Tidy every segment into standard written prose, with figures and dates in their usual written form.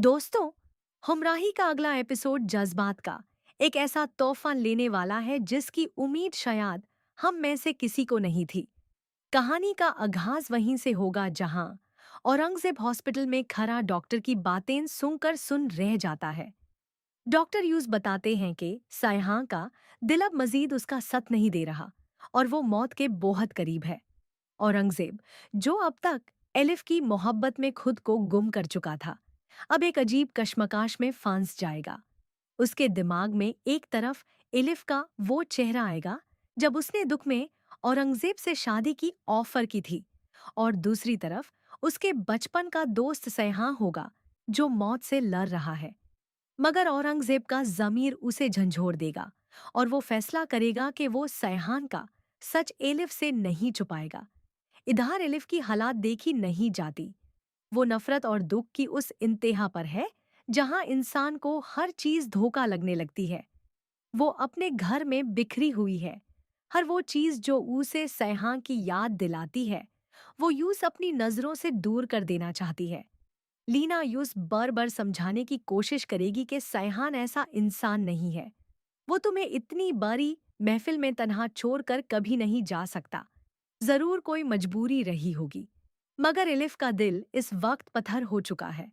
दोस्तों, हमराही का अगला एपिसोड जज्बात का एक ऐसा तूफान लेने वाला है जिसकी उम्मीद शायद हम में से किसी को नहीं थी। कहानी का आगाज वहीं से होगा जहां औरंगजेब हॉस्पिटल में खड़ा डॉक्टर की बातें सुनकर सुन रह जाता है। डॉक्टर यूज बताते हैं कि सायहां का दिल अब मजीद उसका साथ नहीं दे रहा और वो मौत के बहुत करीब है। औरंगजेब, जो अब तक एलिफ की मोहब्बत में खुद को गुम कर चुका था, अब एक अजीब कश्मकाश में फंस जाएगा। उसके दिमाग में एक तरफ एलिफ का वो चेहरा आएगा जब उसने दुख में औरंगजेब से शादी की ऑफर की थी, और दूसरी तरफ उसके बचपन का दोस्त सैहां होगा जो मौत से लड़ रहा है। मगर औरंगजेब का जमीर उसे झंझोर देगा और वो फैसला करेगा कि वो सैहान का सच एलिफ से नहीं छुपाएगा। इधर एलिफ की हालात देखी नहीं जाती। वो नफरत और दुख की उस इंतहा पर है जहां इंसान को हर चीज धोखा लगने लगती है। वो अपने घर में बिखरी हुई है। हर वो चीज जो उसे सैहां की याद दिलाती है, वो यूस अपनी नजरों से दूर कर देना चाहती है। लीना यूस बार बार समझाने की कोशिश करेगी कि सैहान ऐसा इंसान नहीं है। वो तुम्हें इतनी बारी महफिल में तन्हा छोड़कर कभी नहीं जा सकता। जरूर कोई मजबूरी रही होगी। मगर एलिफ का दिल इस वक्त पत्थर हो चुका है।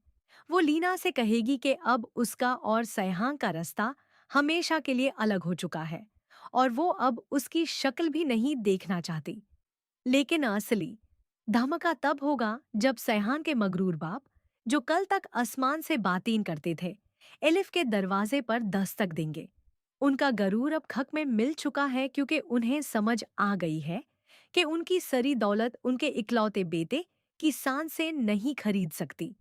वो लीना से कहेगी कि अब उसका और सैहां का रास्ता हमेशा के लिए अलग हो चुका है और वो अब उसकी शक्ल भी नहीं देखना चाहती। लेकिन असली धमाका तब होगा जब सैहान के मगरूर बाप, जो कल तक आसमान से बातें करते थे, एलिफ के दरवाजे पर दस्तक देंगे। उनका गरूर अब खक में मिल चुका है क्योंकि उन्हें समझ आ गई है कि उनकी सारी दौलत उनके इकलौते बेटे की सांस से नहीं खरीद सकती।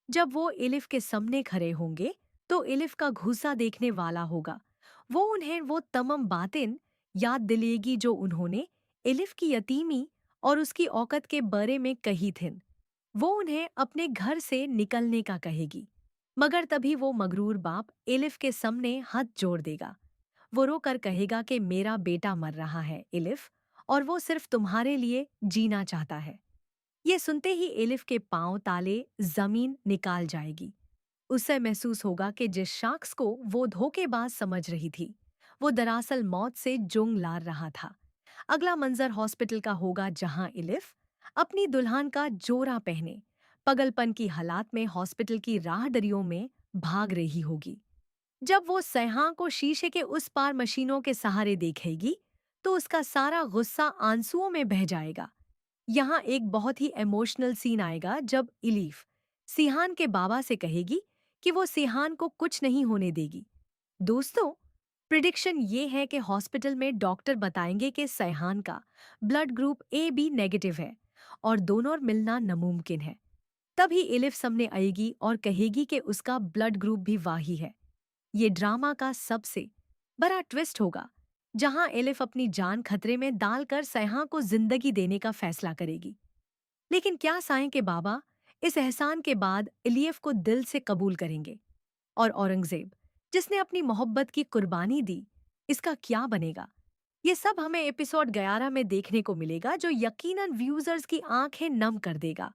जब वो एलिफ के सामने खड़े होंगे तो एलिफ का घूसा देखने वाला होगा। वो उन्हें वो तमाम बातें याद दिलाएगी जो उन्होंने एलिफ की यतीमी और उसकी औकत के बारे में कही थीं। वो उन्हें अपने घर से निकलने का कहेगी। मगर तभी वो मगरूर बाप एलिफ के सामने हाथ जोड़ देगा। वो रोकर कहेगा कि मेरा बेटा मर रहा है एलिफ, और वो सिर्फ तुम्हारे लिए जीना चाहता है। ये सुनते ही एलिफ के पांव ताले जमीन निकाल जाएगी। उससे महसूस होगा कि जिस शख्स को वो धोखेबाज समझ रही थी, वो दरअसल मौत से जुंग ला रहा था। अगला मंजर हॉस्पिटल का होगा जहां एलिफ अपनी दुल्हन का जोरा पहने पगलपन की हालात में हॉस्पिटल की राहदरियों में भाग रही होगी। जब वो सैहां को शीशे के उस पार मशीनों के सहारे देखेगी तो उसका सारा गुस्सा आंसुओं में बह जाएगा। यहाँ एक बहुत ही इमोशनल सीन आएगा जब इलीफ सिहान के बाबा से कहेगी कि वो सिहान को कुछ नहीं होने देगी। दोस्तों, प्रिडिक्शन ये है कि हॉस्पिटल में डॉक्टर बताएंगे कि सैहान का blood group A B negative है और दोनों मिलना नामुमकिन है। तभी एलिफ सामने आएगी और कहेगी कि उसका ब्लड ग्रुप भी वाही है। ये ड्रामा का सबसे बड़ा ट्विस्ट होगा जहां एलिफ अपनी जान खतरे में डालकर सैहां को जिंदगी देने का फैसला करेगी। लेकिन क्या साएं के बाबा इस एहसान के बाद इलियफ को दिल से कबूल करेंगे? और औरंगजेब, जिसने अपनी मोहब्बत की कुर्बानी दी, इसका क्या बनेगा? ये सब हमें एपिसोड 11 में देखने को मिलेगा जो यकीनन व्यूजर्स की आंखें नम कर देगा।